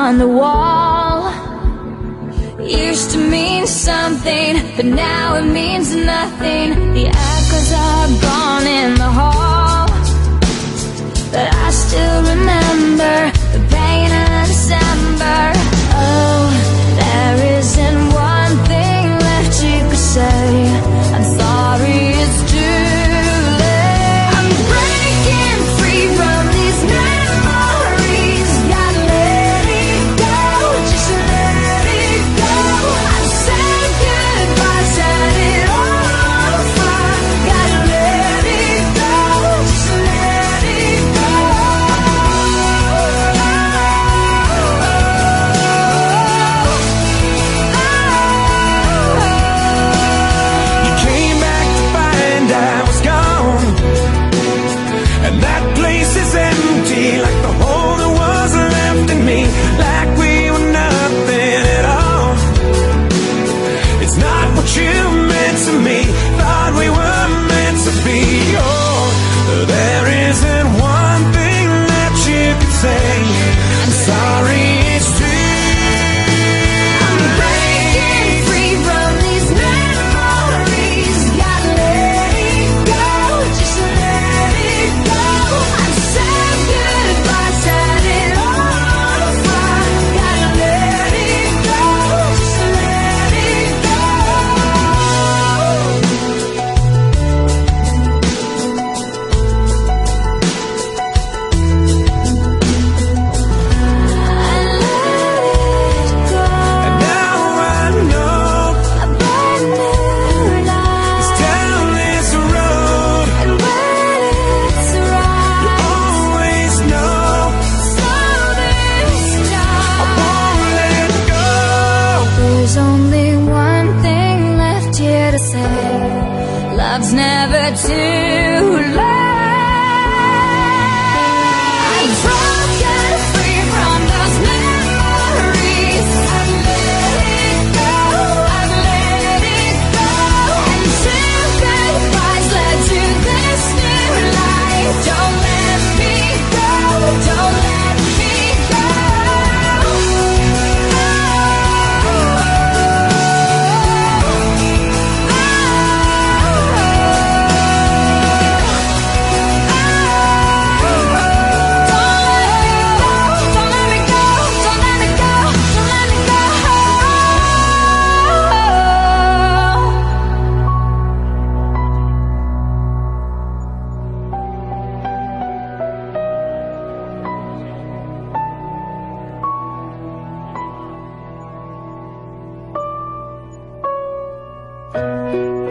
on the wall used to mean something, but now it means nothing. The echoes are gone in the hall, but I still remember the pain of December. Oh, there isn't one thing left you could say. I'm sorry, it's too late. I'm breaking free from these memories. Gotta let it go, just let it go. I said goodbye, set it all on fire. Gotta let it go, just let it go. You came back to find I was gone, and that place is empty, like the hole that was left in me, like we were nothing at all. It's not what you meant to me, thought we were meant to be. Oh, there isn't one thing that you could say. I'm sorry, it's true. I'm breaking free from these memories. Gotta let it go, just let it go. I said goodbye, set it all on fire. Gotta let it go, just let it go. I let it go. And now I know A brand new life, down this road and when it's right, you always know slow this I down. won't let go. There's only one thing left here to say. Love's never too late. I'm broken free from those memories. I let it go, I let it go. And two goodbyes led to this new life. Don't let me go, don't let me go. Don't let go.